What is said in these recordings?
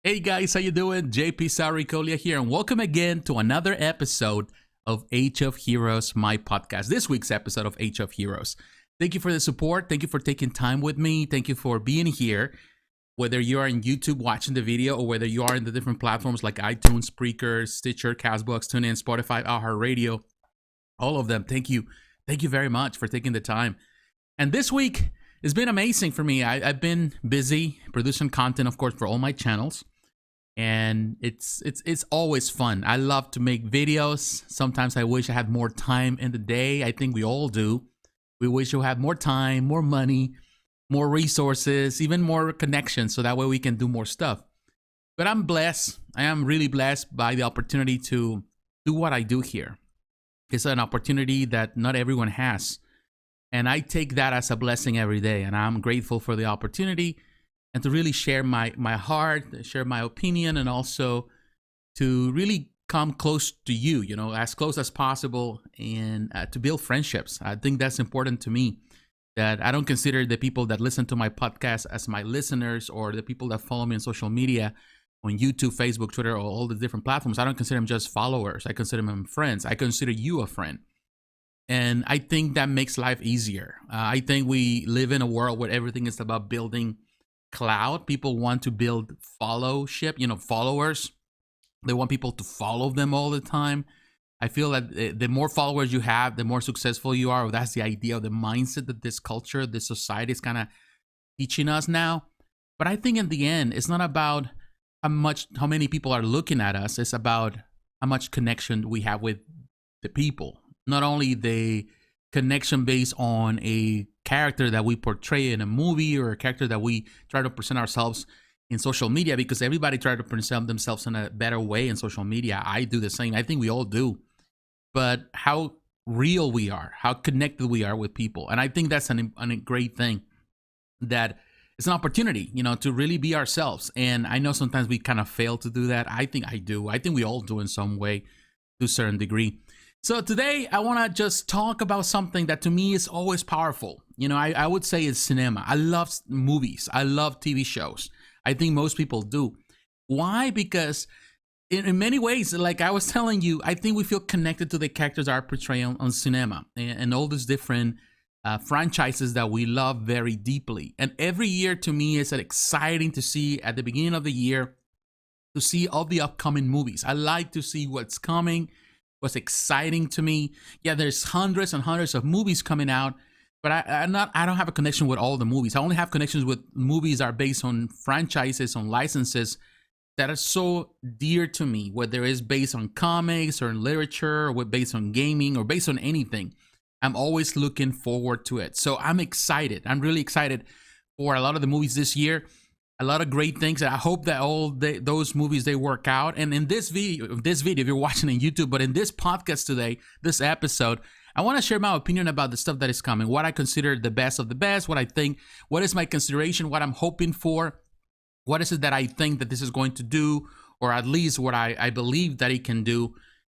Hey guys, how you doing? JP Sarricolea here, and welcome again to another episode of Age of Heroes, my podcast. This week's episode of Age of Heroes. Thank you for the support. Thank you for taking time with me. Thank you for being here. Whether you are on YouTube watching the video or whether you are in the different platforms like iTunes, Spreaker, Stitcher, Castbox, TuneIn, Spotify, iHeartRadio, all of them. Thank you. Thank you very much for taking the time. And this week has been amazing for me. I've been busy producing content, of course, for all my channels. And it's always fun. I love to make videos. Sometimes I wish I had more time in the day. I think we all do. We wish we had more time, more money, more resources, even more connections, so that way we can do more stuff. But I'm blessed. I am really blessed by the opportunity to do what I do here. It's an opportunity that not everyone has. And I take that as a blessing every day. And I'm grateful for the opportunity and to really share my heart, share my opinion, and also to really come close to you, as close as possible, and to build friendships. I think that's important to me, that I don't consider the people that listen to my podcast as my listeners, or the people that follow me on social media, on YouTube, Facebook, Twitter, or all the different platforms. I don't consider them just followers. I consider them friends. I consider you a friend. And I think that makes life easier. I think we live in a world where everything is about building cloud. People want to build followship, followers. They want people to follow them all the time. I feel that the more followers you have, the more successful you are. That's the idea of the mindset that this culture, this society is kind of teaching us now. But I think in the end, it's not about how many people are looking at us. It's about how much connection we have with the people. Not only the connection based on a character that we portray in a movie, or a character that we try to present ourselves in social media, because everybody tries to present themselves in a better way in social media. I do the same. I think we all do. But how real we are, how connected we are with people. And I think that's a great thing, that it's an opportunity, to really be ourselves. And I know sometimes we kind of fail to do that. I think I do. I think we all do in some way, to a certain degree. So today I want to just talk about something that to me is always powerful. I would say it's cinema. I love movies. I love TV shows. I think most people do. Why? Because in many ways, like I was telling you, I think we feel connected to the characters that are portrayed on cinema and all these different franchises that we love very deeply. And every year to me is exciting to see at the beginning of the year, to see all the upcoming movies. I like to see what's coming. What's exciting to me. Yeah, there's hundreds and hundreds of movies coming out, but I don't have a connection with all the movies. I only have connections with movies that are based on franchises, on licenses that are so dear to me, whether it's based on comics or literature, or based on gaming, or based on anything. I'm always looking forward to it. So I'm excited. I'm really excited for a lot of the movies this year. A lot of great things. I hope that those movies, they work out. And in this video, if you're watching on YouTube, but in this podcast today, this episode, I want to share my opinion about the stuff that is coming, what I consider the best of the best, what I think, what is my consideration, what I'm hoping for, what is it that I think that this is going to do, or at least what I believe that it can do.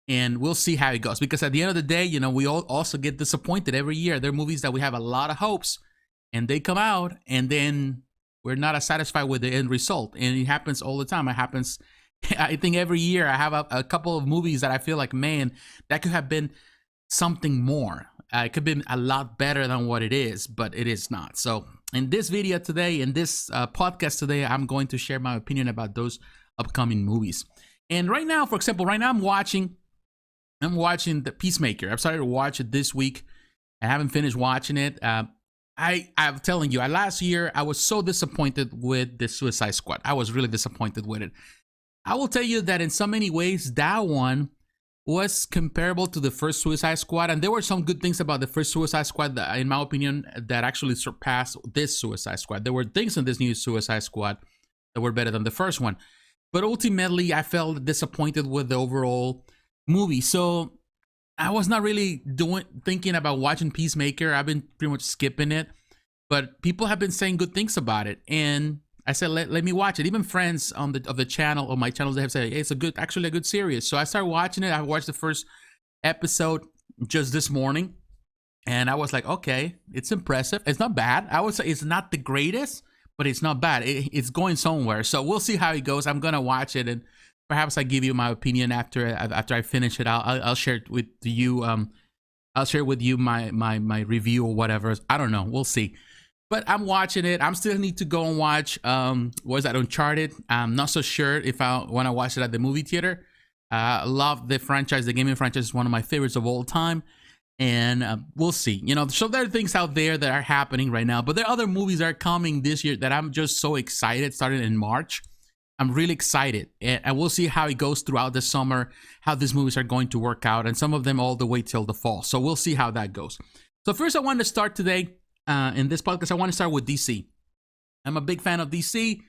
And we'll see how it goes. Because at the end of the day, we all also get disappointed every year. There are movies that we have a lot of hopes, and they come out, and then we're not as satisfied with the end result. And it happens all the time. It happens, I think every year I have a couple of movies that I feel like, man, that could have been something more. It could have been a lot better than what it is, but it is not. So in this video today, in this podcast today, I'm going to share my opinion about those upcoming movies. And right now, for example, I'm watching the Peacemaker. I've started to watch it this week. I haven't finished watching it. I'm telling you, last year, I was so disappointed with the Suicide Squad. I was really disappointed with it. I will tell you that in so many ways, that one was comparable to the first Suicide Squad. And there were some good things about the first Suicide Squad that, in my opinion, that actually surpassed this Suicide Squad. There were things in this new Suicide Squad that were better than the first one. But ultimately, I felt disappointed with the overall movie. So I was not really thinking about watching Peacemaker. I've been pretty much skipping it, but people have been saying good things about it, and I said, let me watch it. Even friends on my channels, they have said, hey, it's actually a good series. So I started watching it. I watched the first episode just this morning, and I was like, okay, it's impressive. It's not bad. I would say it's not the greatest, but it's not bad. It's going somewhere. So we'll see how it goes. I'm gonna watch it, and perhaps I give you my opinion after I finish it. I'll share it with you. I'll share with you my review or whatever. I don't know. We'll see. But I'm watching it. I'm still need to go and watch. What is that? Uncharted. I'm not so sure if I want to watch it at the movie theater. I love the franchise. The gaming franchise is one of my favorites of all time. And we'll see. So there are things out there that are happening right now. But there are other movies that are coming this year that I'm just so excited. Starting in March. I'm really excited. And we'll see how it goes throughout the summer. How these movies are going to work out. And some of them all the way till the fall. So we'll see how that goes. So first I wanted to start today. In this podcast, I want to start with DC. I'm a big fan of DC.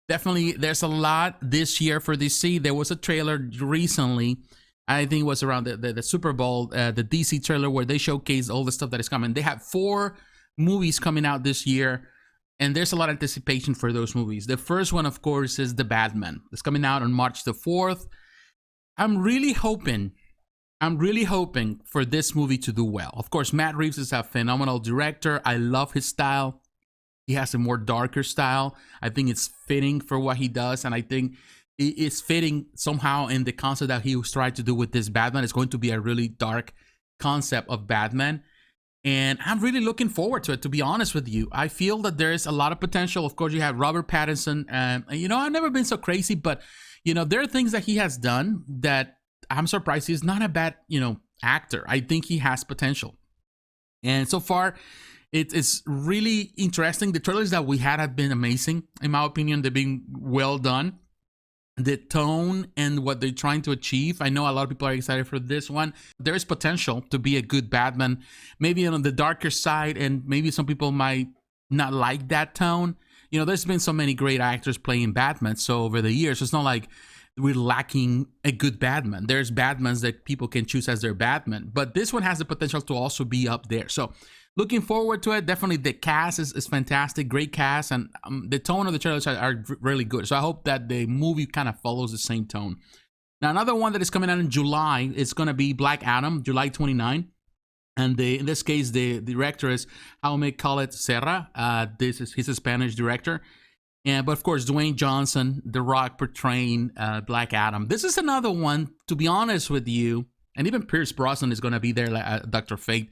Definitely, there's a lot this year for DC. There was a trailer recently. I think it was around the Super Bowl, the DC trailer where they showcased all the stuff that is coming. They have 4 movies coming out this year, and there's a lot of anticipation for those movies. The first one, of course, is The Batman. It's coming out on March the 4th. I'm really hoping for this movie to do well. Of course, Matt Reeves is a phenomenal director. I love his style. He has a more darker style. I think it's fitting for what he does, and I think it's fitting somehow in the concept that he was trying to do with this Batman. It's going to be a really dark concept of Batman, and I'm really looking forward to it, to be honest with you. I feel that there's a lot of potential. Of course, you have Robert Pattinson, and I've never been so crazy, but there are things that he has done that I'm surprised he's not a bad, actor. I think he has potential. And so far, it's really interesting. The trailers that we had have been amazing. In my opinion, they've been well done. The tone and what they're trying to achieve. I know a lot of people are excited for this one. There is potential to be a good Batman, maybe on the darker side, and maybe some people might not like that tone. There's been so many great actors playing Batman. So over the years, it's not like we're lacking a good Batman. There's Batmans that people can choose as their Batman, but this one has the potential to also be up there. So looking forward to it. Definitely the cast is fantastic, great cast, and the tone of the trailers are really good. So I hope that the movie kind of follows the same tone. Now, another one that is coming out in July is going to be Black Adam, July 29. And in this case, the director is Jaume Collet Serra. He's a Spanish director. But of course, Dwayne Johnson, The Rock, portraying Black Adam. This is another one, to be honest with you, and even Pierce Brosnan is going to be there, like Dr. Fate.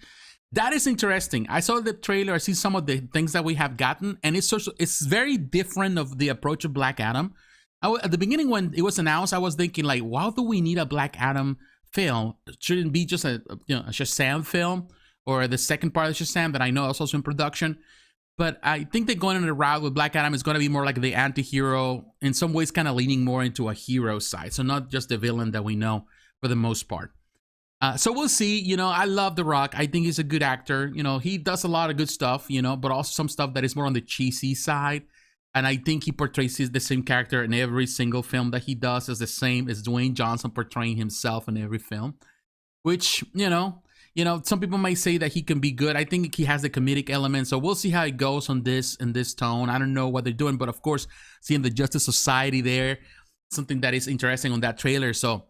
That is interesting. I saw the trailer. I see some of the things that we have gotten, and it's very different of the approach of Black Adam. At the beginning, when it was announced, I was thinking, like, why do we need a Black Adam film? Shouldn't it be just a Shazam film, or the second part of Shazam that I know is also in production? But I think they're going on the route with Black Adam is going to be more like the anti-hero, in some ways kind of leaning more into a hero side. So not just the villain that we know for the most part. So we'll see. I love The Rock. I think he's a good actor. He does a lot of good stuff, but also some stuff that is more on the cheesy side. And I think he portrays the same character in every single film that he does, as the same as Dwayne Johnson portraying himself in every film, which, some people might say that he can be good. I think he has the comedic element. So we'll see how it goes in this tone. I don't know what they're doing, but of course, seeing the Justice Society there, something that is interesting on that trailer. So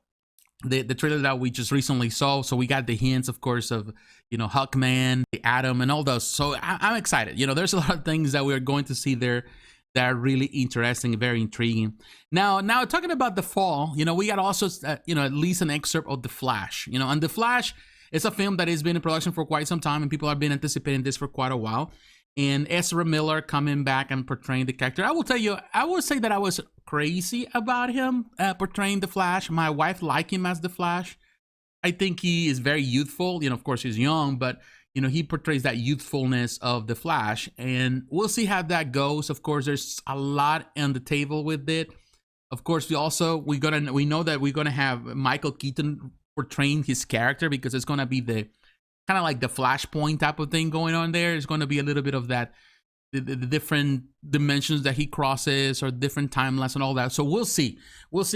the trailer that we just recently saw, so we got the hints, of course, of, Hawkman, the Atom, and all those. So I'm excited. There's a lot of things that we're going to see there that are really interesting, very intriguing. Now talking about the fall, we got also, at least an excerpt of The Flash, and The Flash, it's a film that has been in production for quite some time, and people have been anticipating this for quite a while. And Ezra Miller coming back and portraying the character. I will tell you, I will say that I was crazy about him portraying the Flash. My wife liked him as the Flash. I think he is very youthful. Of course, he's young, but he portrays that youthfulness of the Flash, and we'll see how that goes. Of course, there's a lot on the table with it. Of course, we know that we're gonna have Michael Keaton portraying his character, because it's gonna be the kind of like the Flashpoint type of thing going on there. It's gonna be a little bit of that, the different dimensions that he crosses, or different timelines and all that. So we'll see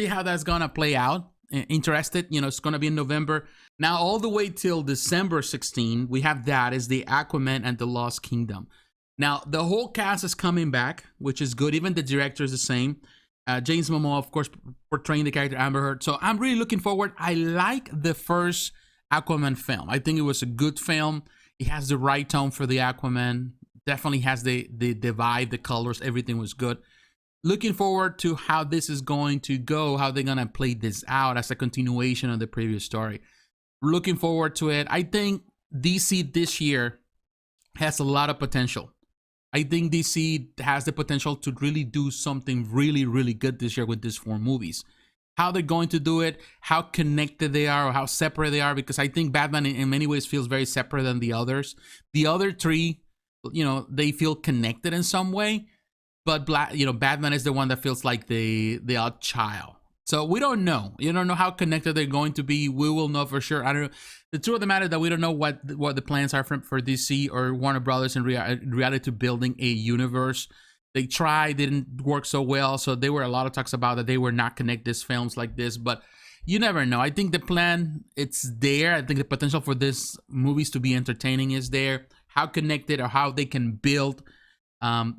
how that's gonna play out. Interested, it's gonna be in November. Now all the way till December 16, we have that is the Aquaman and the Lost Kingdom. Now the whole cast is coming back, which is good. Even the director is the same. James Momoa, of course, portraying the character Amber Heard. So I'm really looking forward. I like the first Aquaman film. I think it was a good film. It has the right tone for the Aquaman. Definitely has the vibe, the colors, everything was good. Looking forward to how this is going to go, how they're gonna play this out as a continuation of the previous story. Looking forward to it. I think DC this year has a lot of potential. I think DC has the potential to really do something really, really good this year with these 4 movies. How they're going to do it, how connected they are, or how separate they are, because I think Batman in many ways feels very separate than the others. The other 3, they feel connected in some way, but Batman is the one that feels like the odd child. So we don't know. You don't know how connected they're going to be. We will know for sure. I don't know. The truth of the matter is that we don't know what the plans are for DC or Warner Brothers in reality to building a universe. They tried, didn't work so well. So there were a lot of talks about that they were not connect these films like this. But you never know. I think the plan, it's there. I think the potential for these movies to be entertaining is there. How connected or how they can build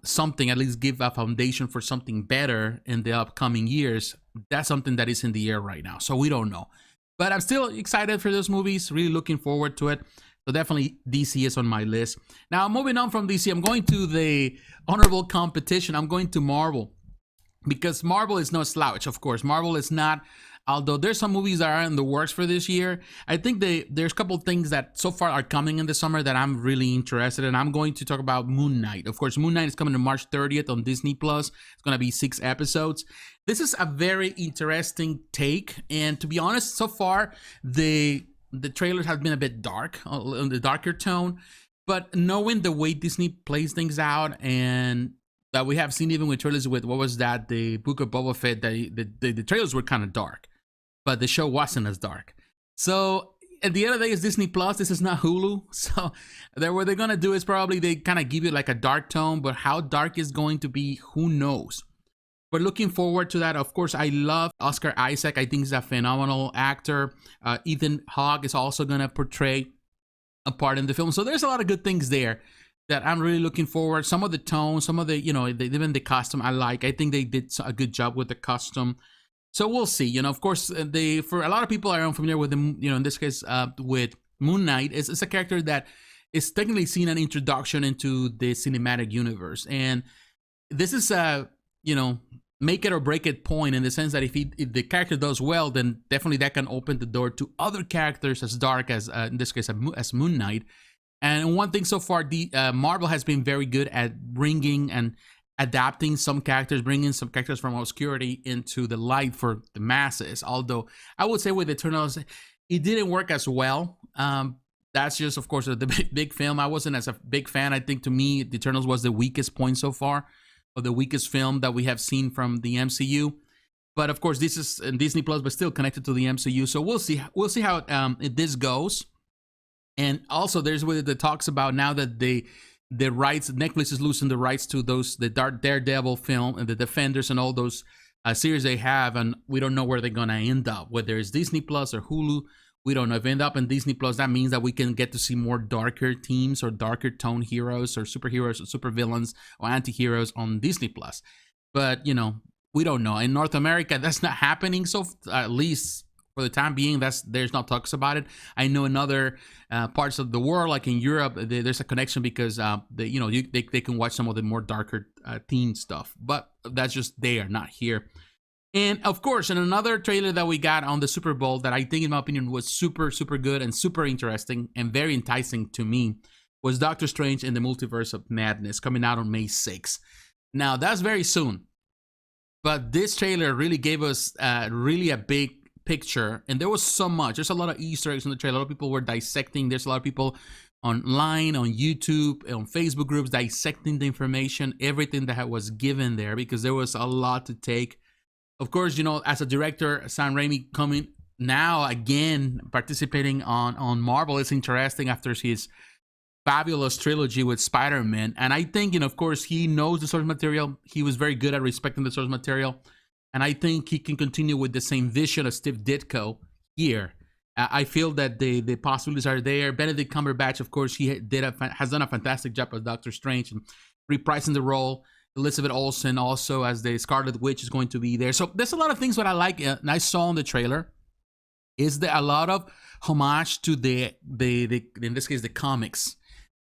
something, at least give a foundation for something better in the upcoming years. That's something that is in the air right now. So we don't know. But I'm still excited for those movies, really looking forward to it. So definitely DC is on my list. Now, moving on from DC, I'm going to the honorable competition. I'm going to Marvel. Because Marvel is no slouch, of course. Marvel is not, although there's some movies that are in the works for this year. I think there's a couple of things that so far are coming in the summer that I'm really interested in. I'm going to talk about Moon Knight. Of course, Moon Knight is coming to March 30th on Disney+. It's going to be 6 episodes. This is a very interesting take. And to be honest, so far, the trailers have been a bit dark, on the darker tone. But knowing the way Disney plays things out and that we have seen even with trailers with, what was that, the Book of Boba Fett, the trailers were kind of dark, but the show wasn't as dark. So at the end of the day, it's Disney Plus. This is not Hulu. So what they're going to do is probably they kind of give you like a dark tone, but how dark is going to be, who knows? We're looking forward to that. Of course, I love Oscar Isaac. I think he's a phenomenal actor. Ethan Hawke is also going to portray a part in the film. So there's a lot of good things there that I'm really looking forward. Some of the tone, some of the, even the costume I like. I think they did a good job with the costume. So we'll see. Of course, for a lot of people are unfamiliar with them, in this case, with Moon Knight, it's a character that is technically seen an introduction into the cinematic universe. And this is a, make it or break it point in the sense that if the character does well, then definitely that can open the door to other characters as dark as, in this case, as Moon Knight. And one thing so far, Marvel has been very good at bringing and adapting some characters, bringing some characters from obscurity into the light for the masses. Although I would say with Eternals, it didn't work as well. That's just, of course, the big film. I wasn't as a big fan. I think to me, the Eternals was the weakest point so far, or the weakest film that we have seen from the MCU. But of course, this is in Disney Plus, but still connected to the MCU. So we'll see. We'll see how this goes. And also, there's where the talks about now that the rights, Netflix is losing the rights to the Daredevil film and the Defenders and all those series they have, and we don't know where they're gonna end up. Whether it's Disney Plus or Hulu, we don't know. If they end up in Disney Plus, that means that we can get to see more darker teams or darker tone heroes or superheroes or supervillains or anti-heroes on Disney Plus. But we don't know. In North America, that's not happening. So at least for the time being, there's no talks about it. I know in other parts of the world, like in Europe, there's a connection because they can watch some of the more darker teen stuff. But that's just there, not here. And of course, in another trailer that we got on the Super Bowl that I think, in my opinion, was super, super good and super interesting and very enticing to me was Doctor Strange in the Multiverse of Madness, coming out on May 6th. Now, that's very soon. But this trailer really gave us really a big picture. And there was so much. There's a lot of Easter eggs in the trailer. A lot of people were dissecting. There's a lot of people online, on YouTube, on Facebook groups, dissecting the information, everything that was given there, because there was a lot to take. Of course, as a director, Sam Raimi coming now again, participating on Marvel is interesting after his fabulous trilogy with Spider-Man. And I think, of course, he knows the source material. He was very good at respecting the source material. And I think he can continue with the same vision as Steve Ditko here. I feel that the possibilities are there. Benedict Cumberbatch, of course, has done a fantastic job as Doctor Strange and reprising the role. Elizabeth Olsen also as the Scarlet Witch is going to be there. So there's a lot of things that I like and I saw in the trailer. Is there a lot of homage to the in this case, the comics.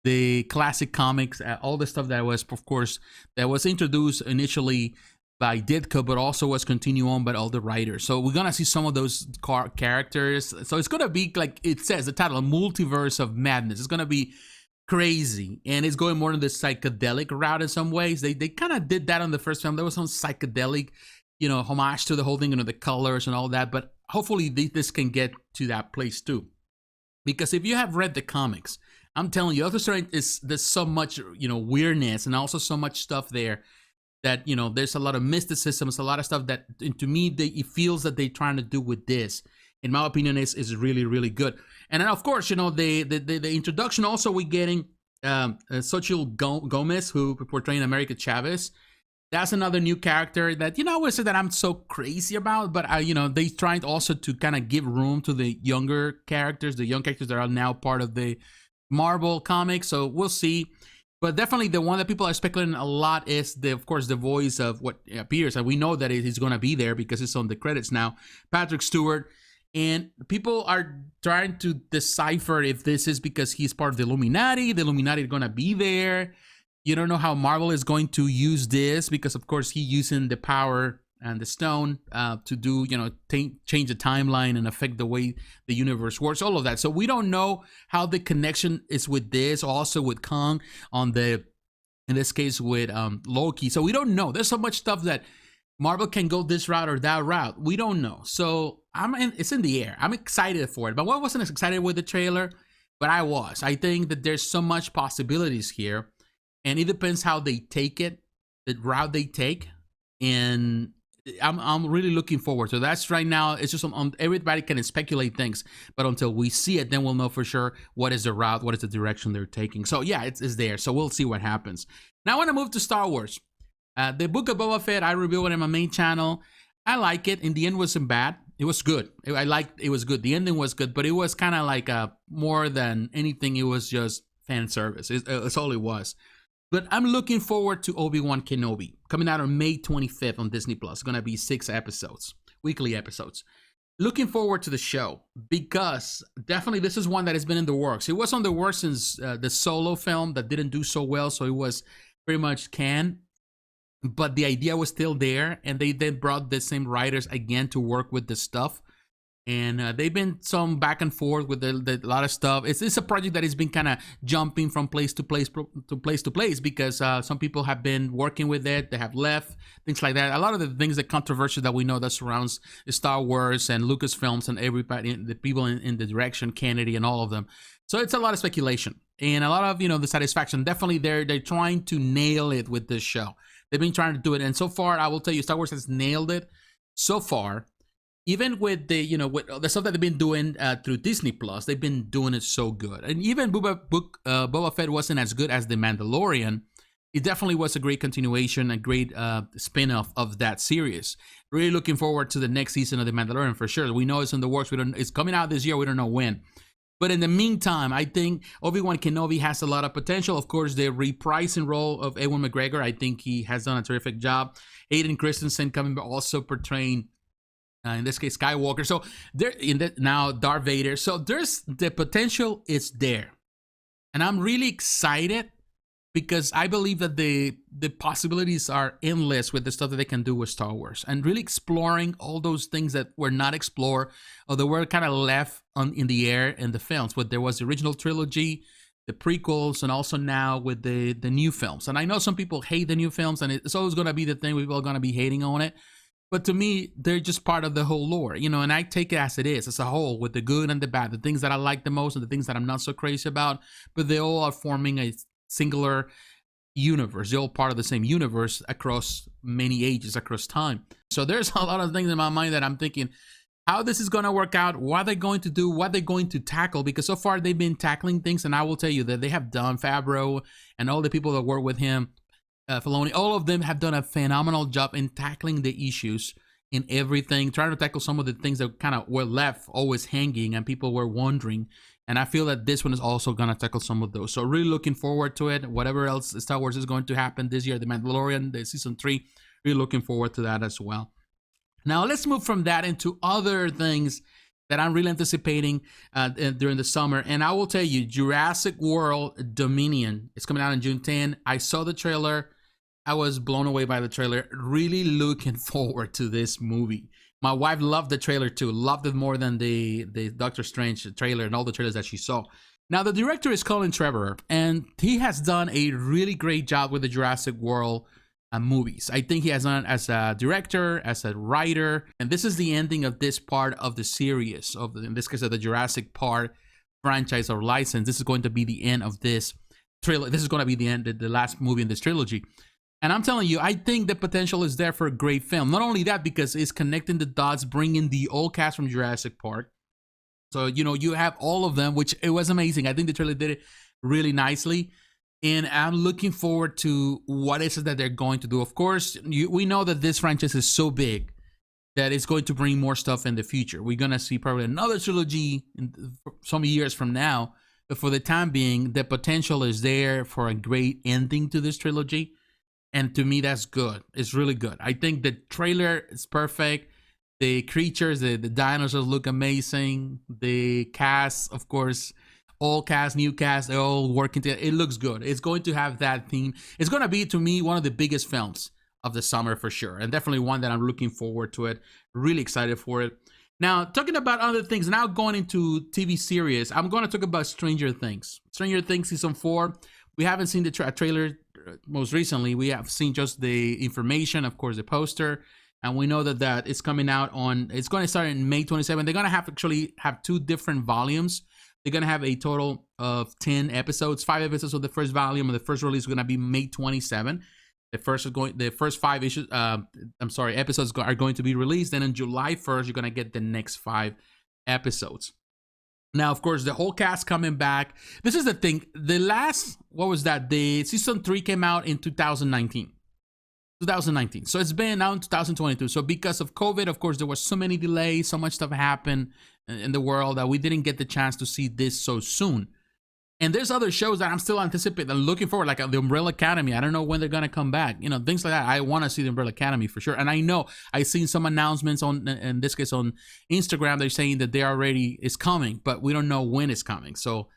the classic comics, all the stuff that was, of course, that was introduced initially by Ditko, but also was continued on by all the writers. So we're gonna see some of those characters. So it's gonna be like it says the title, a multiverse of madness. It's gonna be crazy, and it's going more in the psychedelic route in some ways. They kind of did that on the first film. There was some psychedelic, homage to the whole thing, the colors and all that. But hopefully this can get to that place too, because if you have read the comics, I'm telling you, there's so much weirdness and also so much stuff there that there's a lot of mysticism, it's a lot of stuff that to me it feels that they're trying to do with this. In my opinion, is really, really good. And then, of course, the introduction also we're getting Xochitl Gomez, who portraying America Chavez. That's another new character that, I would say that I'm so crazy about, but they trying also to kind of give room to the younger characters, the young characters that are now part of the Marvel comics. So we'll see. But definitely the one that people are speculating a lot is, of course, the voice of what appears. And we know that he's going to be there because it's on the credits now, Patrick Stewart. And people are trying to decipher if this is because he's part of the Illuminati. The Illuminati are going to be there. You don't know how Marvel is going to use this because, of course, he's using the power and the stone to do, change the timeline and affect the way the universe works, all of that. So we don't know how the connection is with this, also with Kong in this case with Loki. So we don't know. There's so much stuff that Marvel can go this route or that route. We don't know. So it's in the air. I'm excited for it. But I wasn't as excited with the trailer, but I was. I think that there's so much possibilities here. And it depends how they take it, the route they take. And I'm really looking forward to that's right now. It's just everybody can speculate things, but until we see it, then we'll know for sure what is the route, what is the direction they're taking. So yeah, it's there. So we'll see what happens. Now I want to move to Star Wars. The Book of Boba Fett, I reviewed it on my main channel. I like it. In the end, wasn't bad. It was good. It was good. The ending was good, but it was kind of like more than anything. It was just fan service. It's all it was. But I'm looking forward to Obi-Wan Kenobi coming out on May 25th on Disney Plus. It's gonna be 6 episodes, weekly episodes. Looking forward to the show because definitely this is one that has been in the works. It was on the works since the Solo film that didn't do so well, so it was pretty much canned. But the idea was still there, and they then brought the same writers again to work with the stuff. And they've been some back and forth with a lot of stuff. It's a project that has been kind of jumping from place to place because some people have been working with it. They have left, things like that. A lot of the things, the controversy that we know that surrounds Star Wars and Lucasfilms and everybody, the people in the direction, Kennedy and all of them. So it's a lot of speculation and a lot of, the satisfaction. Definitely they're trying to nail it with this show. They've been trying to do it. And so far, I will tell you, Star Wars has nailed it so far. Even with the, with the stuff that they've been doing through Disney Plus, they've been doing it so good. And even Boba Fett wasn't as good as The Mandalorian. It definitely was a great continuation, a great spin-off of that series. Really looking forward to the next season of The Mandalorian for sure. We know it's in the works. It's coming out this year. We don't know when. But in the meantime, I think Obi-Wan Kenobi has a lot of potential. Of course, the reprising role of Ewan McGregor, I think he has done a terrific job. Hayden Christensen coming also portraying in this case Skywalker, so now Darth Vader, so there's the potential is there, and I'm really excited because I believe that the possibilities are endless with the stuff that they can do with Star Wars, and really exploring all those things that were not explored or that were kind of left in the air in the films. But there was the original trilogy, the prequels, and also now with the new films. And I know some people hate the new films, and it's always going to be the thing, people are going to be hating on it. But to me, they're just part of the whole lore, and I take it as it is, as a whole, with the good and the bad, the things that I like the most and the things that I'm not so crazy about. But they all are forming a singular universe. They're all part of the same universe across many ages, across time. So there's a lot of things in my mind that I'm thinking how this is going to work out, what they're going to do, what they're going to tackle. Because so far they've been tackling things, and I will tell you that they have done. Favreau and all the people that work with him, Filoni, all of them have done a phenomenal job in tackling the issues in everything, trying to tackle some of the things that kind of were left always hanging and people were wondering. And I feel that this one is also going to tackle some of those. So really looking forward to it. Whatever else Star Wars is going to happen this year, The Mandalorian, the season 3, really looking forward to that as well. Now let's move from that into other things that I'm really anticipating during the summer. And I will tell you, Jurassic World Dominion is coming out on June 10. I saw the trailer. I was blown away by the trailer. Really looking forward to this movie. My wife loved the trailer too. Loved it more than the Doctor Strange trailer and all the trailers that she saw. Now, the director is Colin Trevorrow, and he has done a really great job with the Jurassic World movies. I think he has done it as a director, as a writer, and this is the ending of this part of the series, in this case of the Jurassic Park franchise or license. This is going to be the end of this trilogy. This is going to be the end, the last movie in this trilogy. And I'm telling you, I think the potential is there for a great film. Not only that, because it's connecting the dots, bringing the old cast from Jurassic Park. So, you have all of them, which it was amazing. I think the trailer did it really nicely. And I'm looking forward to what is it that they're going to do. Of course, we know that this franchise is so big that it's going to bring more stuff in the future. We're going to see probably another trilogy in some years from now. But for the time being, the potential is there for a great ending to this trilogy. And to me, that's good. It's really good. I think the trailer is perfect. The creatures, the dinosaurs look amazing. The cast, of course, old cast, new cast, they're all working together. It looks good. It's going to have that theme. It's going to be, to me, one of the biggest films of the summer for sure. And definitely one that I'm looking forward to it. Really excited for it. Now, talking about other things, now going into TV series, I'm going to talk about Stranger Things. Stranger Things Season 4. We haven't seen the trailer most recently. We have seen just the information, of course, the poster. And we know that it's coming out it's going to start in May 27th. They're going to actually have 2 different volumes. They're going to have a total of 10 episodes, 5 episodes of the first volume. And the first release is going to be May 27th. The first 5 issues, episodes are going to be released. Then on July 1st, you're going to get the next 5 episodes. Now, of course, the whole cast coming back. This is the thing. The season 3 came out in 2019. So it's been now in 2022. So because of COVID, of course, there were so many delays, so much stuff happened in the world that we didn't get the chance to see this so soon. And there's other shows that I'm still anticipating and looking forward, like the Umbrella Academy. I don't know when they're going to come back. Things like that. I want to see the Umbrella Academy for sure. And I know I've seen some announcements in this case on Instagram. They're saying that it's coming, but we don't know when it's coming. So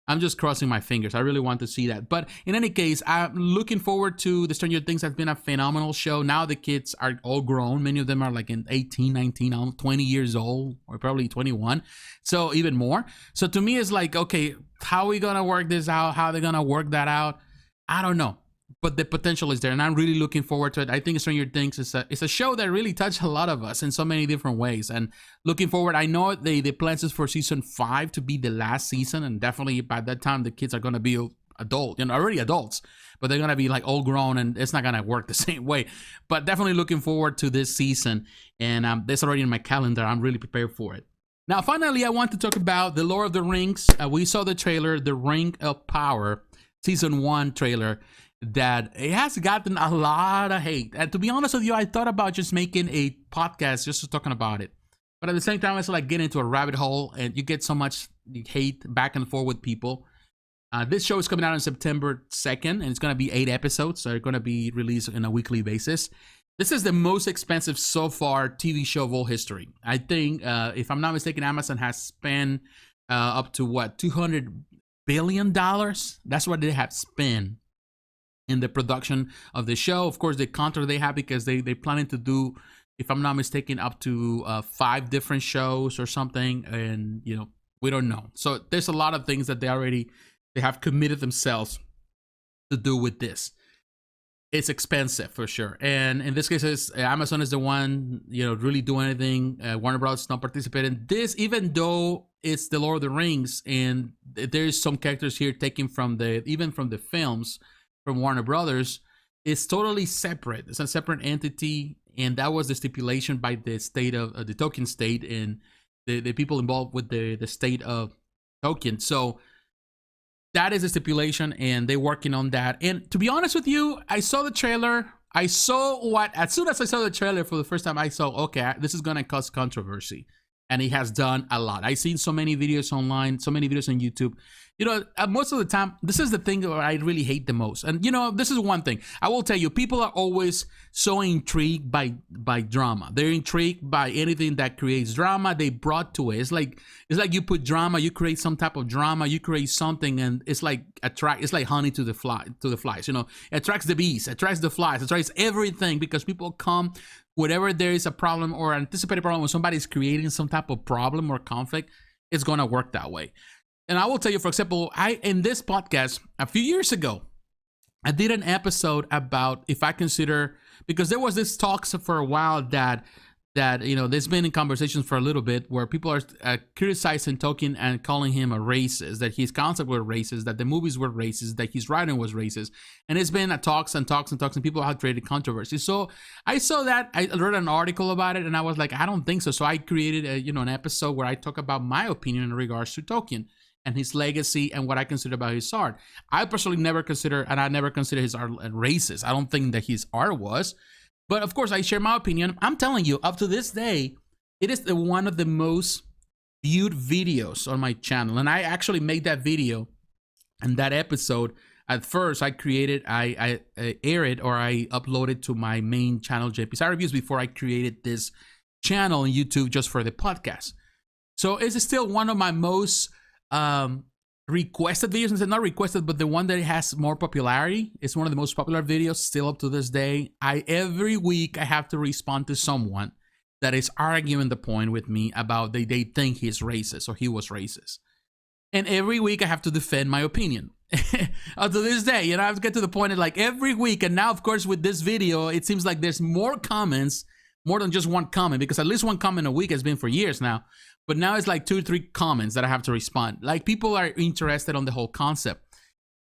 I'm just crossing my fingers. I really want to see that. But in any case, I'm looking forward to the Stranger Things. Has been a phenomenal show. Now the kids are all grown. Many of them are like in 18, 19, 20 years old, or probably 21. So even more. So to me, it's like, okay, how are we going to work this out? How are they going to work that out? I don't know. But the potential is there, and I'm really looking forward to it. I think Stranger Things is a show that really touched a lot of us in so many different ways. And looking forward, I know the plans is for season 5 to be the last season, and definitely by that time the kids are going to be already adults, but they're going to be like all grown, and it's not going to work the same way. But definitely looking forward to this season, and that's already in my calendar. I'm really prepared for it. Now, finally, I want to talk about The Lord of the Rings. We saw the trailer, The Ring of Power, season 1 trailer. That it has gotten a lot of hate. And to be honest with you, I thought about just making a podcast just talking about it. But at the same time, it's like getting into a rabbit hole, and you get so much hate back and forth with people. This show is coming out on September 2nd, and it's going to be 8 episodes. So they're going to be released on a weekly basis. This is the most expensive so far TV show of all history. I think, if I'm not mistaken, Amazon has spent up to $200 billion? That's what they have spent in the production of the show. Of course, the contract they have, because they're planning to do, if I'm not mistaken, up to 5 different shows or something, and we don't know. So there's a lot of things that they have committed themselves to do with this. It's expensive for sure, and in this case, Amazon is the one really doing anything. Warner Bros. Not participating in this, even though it's The Lord of the Rings, and there's some characters here taken from the films from Warner Brothers. Is totally separate. It's a separate entity, and that was the stipulation by the state of the Tolkien state and the people involved with the state of Tolkien. So that is a stipulation, and they're working on that. And to be honest with you, I saw the trailer. As soon as I saw the trailer for the first time, I saw, okay, this is gonna cause controversy. and he has done a lot. I've seen so many videos online, so many videos on YouTube. Most of the time, this is the thing that I really hate the most. And this is one thing I will tell you: people are always so intrigued by drama. They're intrigued by anything that creates drama. They brought to it. It's like you put drama, you create some type of drama, you create something, and it's like It's like honey to the flies. It attracts the bees, attracts the flies, attracts everything, because people come. Whatever there is a problem or anticipated problem, when somebody's creating some type of problem or conflict, it's gonna work that way. And I will tell you, for example, in this podcast a few years ago, I did an episode about if I consider, because there was this talks for a while that there's been in conversations for a little bit where people are criticizing Tolkien and calling him a racist, that his concept were racist, that the movies were racist, that his writing was racist. And it's been talks and people have created controversy. So I saw that, I read an article about it, and I was like, I don't think so. So I created an episode where I talk about my opinion in regards to Tolkien and his legacy and what I consider about his art. I personally never consider his art racist. I don't think that his art was. But of course, I share my opinion. I'm telling you, up to this day, it is one of the most viewed videos on my channel. And I actually made that video and that episode. At first, I air it, or I uploaded to my main channel, JP Sarricolea, before I created this channel on YouTube just for the podcast. So it's still one of my most requested videos. Not requested, but the one that has more popularity. It's one of the most popular videos still up to this day. Every week I have to respond to someone that is arguing the point with me about they think he's racist or he was racist. And every week I have to defend my opinion. Up to this day, I have to get to the point of like every week. And now, of course, with this video, it seems like there's more comments, more than just one comment, because at least one comment a week has been for years now. But now it's like 2 or 3 comments that I have to respond. Like, people are interested on the whole concept.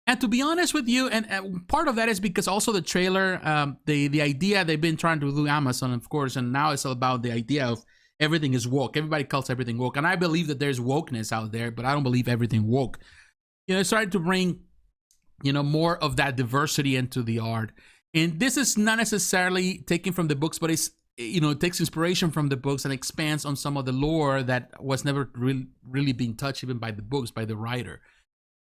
And to be honest with you, and part of that is because also the trailer, the idea they've been trying to do, Amazon, of course, and now it's all about the idea of everything is woke. Everybody calls everything woke. And I believe that there's wokeness out there, but I don't believe everything woke. It's trying to bring, more of that diversity into the art. And this is not necessarily taken from the books, but it's, it takes inspiration from the books and expands on some of the lore that was never really being touched even by the books, by the writer.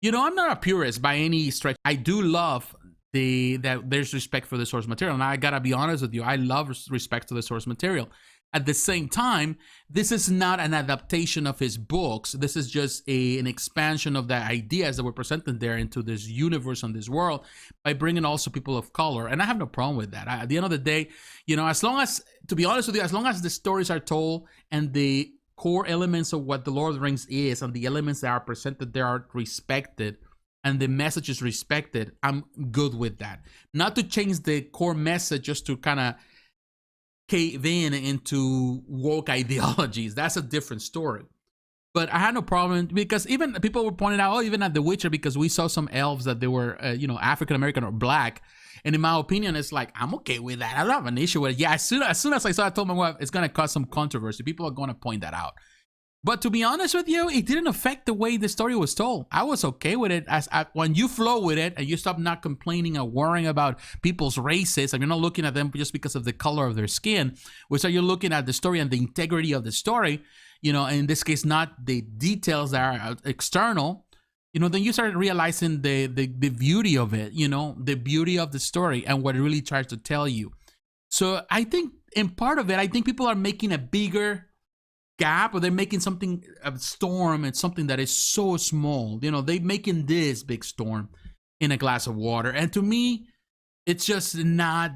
I'm not a purist by any stretch. I do love that there's respect for the source material. And I gotta be honest with you, I love respect to the source material. At the same time, this is not an adaptation of his books. This is just an expansion of the ideas that were presented there into this universe and this world by bringing also people of color. And I have no problem with that. At the end of the day, as long as, to be honest with you, as long as the stories are told and the core elements of what the Lord of the Rings is and the elements that are presented there are respected and the message is respected, I'm good with that. Not to change the core message just to kind of cave into woke ideologies. That's a different story. But I had no problem, because even people were pointing out, even at The Witcher, because we saw some elves that they were, African American or black. And in my opinion, it's like, I'm okay with that. I don't have an issue with it. Yeah, as soon as I saw it, I told my wife, it's going to cause some controversy. People are going to point that out. But to be honest with you, it didn't affect the way the story was told. I was okay with it. When you flow with it and you stop not complaining or worrying about people's races, and you're not looking at them just because of the color of their skin, which are you looking at the story and the integrity of the story, and in this case, not the details that are external, then you start realizing the beauty of it, the beauty of the story and what it really tries to tell you. So I think in part of it, I think people are making a bigger gap, or they're making something, a storm, and something that is so small. They're making this big storm in a glass of water. And to me, it's just not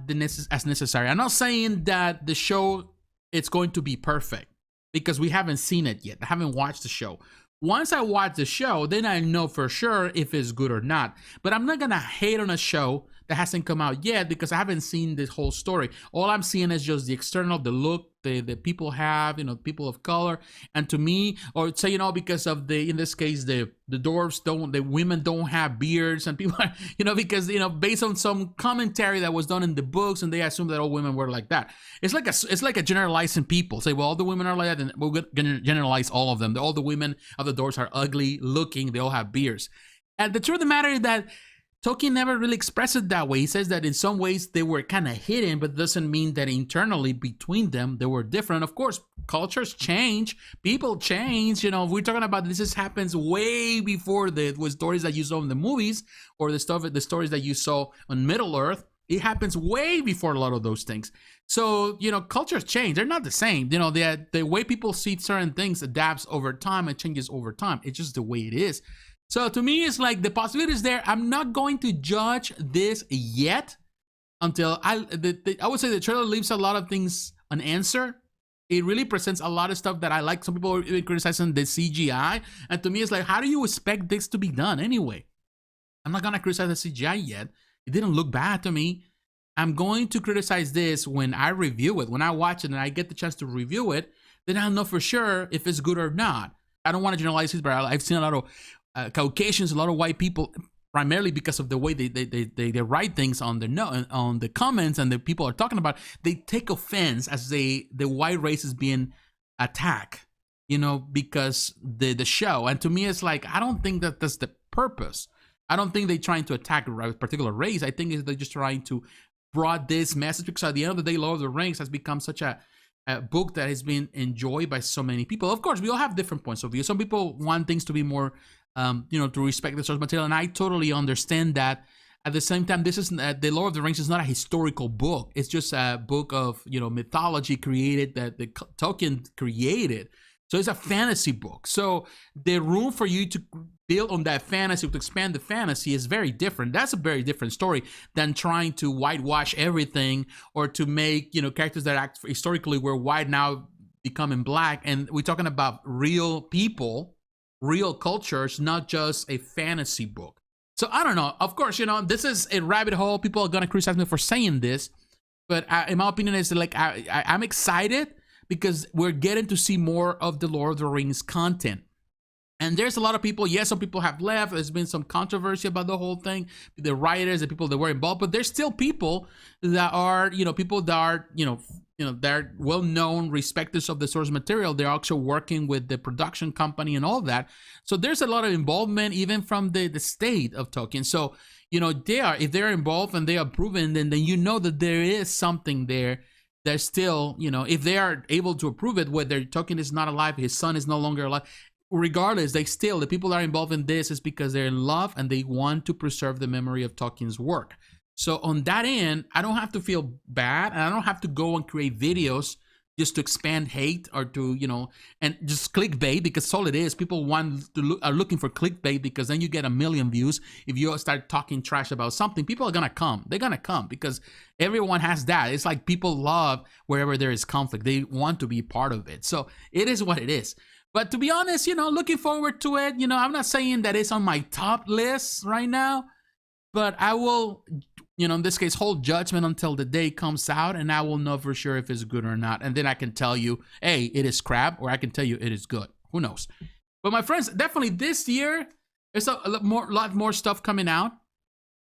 as necessary. I'm not saying that the show, it's going to be perfect, because we haven't seen it yet. I haven't watched the show. Once I watch the show, then I know for sure if it's good or not. But I'm not going to hate on a show that hasn't come out yet, because I haven't seen this whole story. All I'm seeing is just the external, the look the people have, people of color. And to me, or say, because of in this case, the dwarves the women don't have beards, and people are, because, based on some commentary that was done in the books, and they assume that all women were like that. It's like a generalizing people. Say, well, all the women are like that, and we're going to generalize all of them. All the women of the dwarves are ugly looking. They all have beards. And the truth of the matter is that Tolkien never really expressed it that way. He says that in some ways they were kind of hidden, but doesn't mean that internally between them they were different. Of course, cultures change, people change. You know, we're talking about this happens way before the stories that you saw in the movies or the stories that you saw on Middle Earth. It happens way before a lot of those things. So, you know, cultures change. They're not the same. You know, the way people see certain things adapts over time and changes over time. It's just the way it is. So to me, it's like the possibility is there. I'm not going to judge this yet until I would say the trailer leaves a lot of things unanswered. It really presents a lot of stuff that I like. Some people are even criticizing the CGI. And to me, it's like, how do you expect this to be done anyway? I'm not going to criticize the CGI yet. It didn't look bad to me. I'm going to criticize this when I review it. When I watch it and I get the chance to review it, then I'll know for sure if it's good or not. I don't want to generalize this, but I've seen a lot of Caucasians, a lot of white people, primarily because of the way they write things on the comments and the people are talking about. They take offense as the white race is being attacked, you know, because the show. And to me, it's like, I don't think that that's the purpose. I don't think they're trying to attack a particular race. I think they're just trying to broad this message, because at the end of the day, Lord of the Rings has become such a book that has been enjoyed by so many people. Of course, we all have different points of view. Some people want things to be more to respect the source material, and I totally understand that. At the same time, this is the Lord of the Rings is not a historical book. It's just a book of mythology created that the Tolkien created. So it's a fantasy book. So the room for you to build on that fantasy, to expand the fantasy, is very different. That's a very different story than trying to whitewash everything or to make characters that act historically were white now becoming black. And we're talking about real people, real cultures, not just a fantasy book. So I don't know. Of course, this is a rabbit hole. People are gonna criticize me for saying this, but in my opinion, it's like I'm excited because we're getting to see more of the Lord of the Rings content. And there's a lot of people, yes, some people have left. There's been some controversy about the whole thing, the writers, the people that were involved, but there's still people that are, people that are, they're well-known, respecters of the source material. They're also working with the production company and all that. So there's a lot of involvement even from the state of Tolkien. So, if they're involved and they are proven, then that there is something there. There's still, if they are able to approve it, whether Tolkien is not alive, his son is no longer alive, regardless, the people that are involved in this is because they're in love and they want to preserve the memory of Tolkien's work. So on that end, I don't have to feel bad, and I don't have to go and create videos just to expand hate or to, and just clickbait, because that's all it is. People are looking for clickbait, because then you get 1 million views. If you start talking trash about something, people are going to come. They're going to come because everyone has that. It's like people love wherever there is conflict. They want to be part of it. So it is what it is. But to be honest, looking forward to it. I'm not saying that it's on my top list right now, but I will, in this case, hold judgment until the day comes out, and I will know for sure if it's good or not. And then I can tell you, hey, it is crap, or I can tell you it is good. Who knows? But my friends, definitely this year, there's a lot more stuff coming out.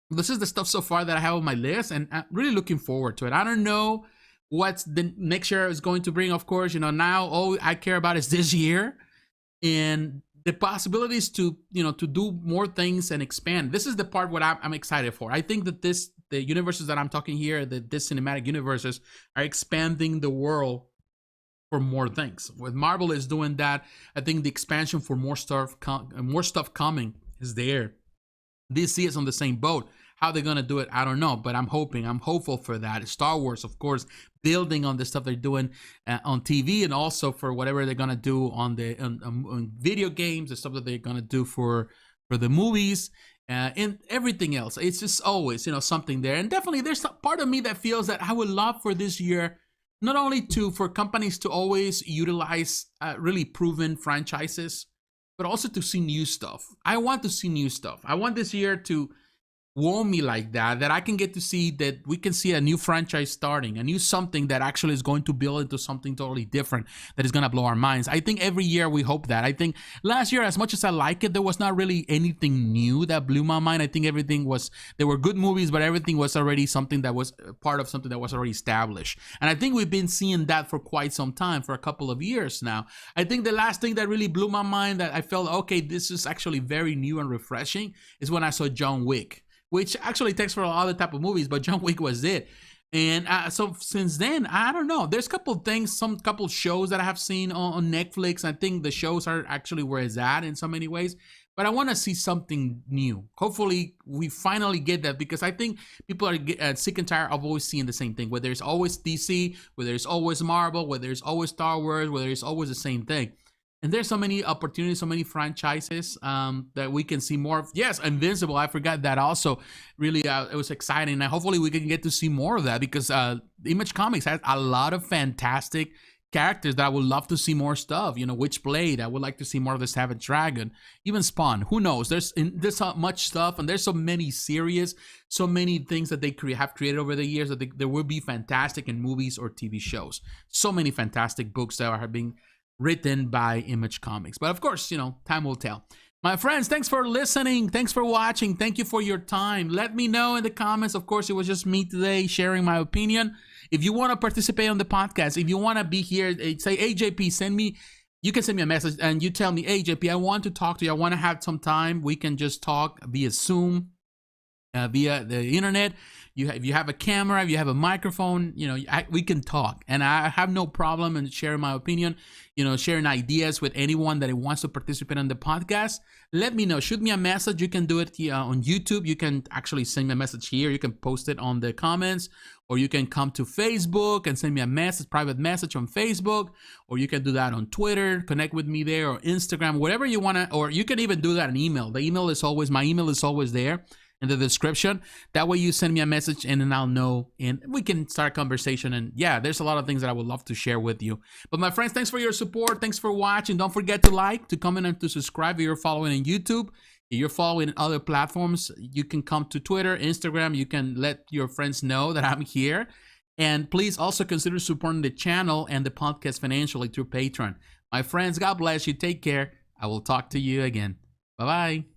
This is the stuff so far that I have on my list, and I'm really looking forward to it. I don't know what the next year is going to bring. Of course, now all I care about is this year and the possibilities to do more things and expand. This is the part what I'm excited for. I think that the universes that I'm talking here, this cinematic universes, are expanding the world for more things. With Marvel is doing that, I think the expansion for more stuff coming is there. DC is on the same boat. How they're gonna do it, I don't know, but I'm hopeful for that. Star Wars, of course, building on the stuff they're doing on TV, and also for whatever they're gonna do on video games, the stuff that they're gonna do for the movies, and everything else. It's just always something there. And definitely there's a part of me that feels that I would love for this year not only for companies to always utilize really proven franchises, but also to see new stuff. I want to see new stuff. I want this year to warm me like that I can get to see that we can see a new franchise starting, a new something that actually is going to build into something totally different that is going to blow our minds. I think every year we hope that. I think last year, as much as I like it, there was not really anything new that blew my mind. I think there were good movies, but everything was already something that was part of something that was already established. And I think we've been seeing that for quite some time, for a couple of years now. I think the last thing that really blew my mind, that I felt, okay, this is actually very new and refreshing, is when I saw John Wick. which actually takes for other type of movies, but John Wick was it. And so since then, I don't know. There's a couple things, some couple shows that I have seen on Netflix. I think the shows are actually where it's at in so many ways. But I want to see something new. Hopefully, we finally get that, because I think people are sick and tired of always seeing the same thing. Whether it's always DC, whether it's always Marvel, whether it's always Star Wars, whether it's always the same thing. And there's so many opportunities, so many franchises that we can see more of. Yes, Invincible, I forgot that also. Really, it was exciting. And hopefully we can get to see more of that, because Image Comics has a lot of fantastic characters that I would love to see more stuff. Witchblade, I would like to see more of the Savage Dragon. Even Spawn, who knows? There's so much stuff, and there's so many series, so many things that they have created over the years that there will be fantastic in movies or TV shows. So many fantastic books that are being written by Image Comics. But of course, time will tell. My friends, thanks for listening. Thanks for watching. Thank you for your time. Let me know in the comments. Of course, it was just me today sharing my opinion. If you want to participate on the podcast, if you want to be here, say, hey, JP, you can send me a message and you tell me, hey, JP, I want to talk to you. I want to have some time. We can just talk via Zoom, via the internet. If you have a camera, if you have a microphone, we can talk, and I have no problem in sharing my opinion, sharing ideas with anyone that wants to participate in the podcast. Let me know. Shoot me a message. You can do it on YouTube. You can actually send me a message here. You can post it on the comments, or you can come to Facebook and send me a message, private message on Facebook, or you can do that on Twitter. Connect with me there, or Instagram, whatever you want to, or you can even do that in email. My email is always there in the description. That way you send me a message and then I'll know, and we can start a conversation. And yeah, there's a lot of things that I would love to share with you. But my friends, thanks for your support. Thanks for watching. Don't forget to like, to comment, and to subscribe if you're following on YouTube. If you're following other platforms, you can come to Twitter, Instagram. You can let your friends know that I'm here. And please also consider supporting the channel and the podcast financially through Patreon. My friends, God bless you. Take care. I will talk to you again. Bye-bye.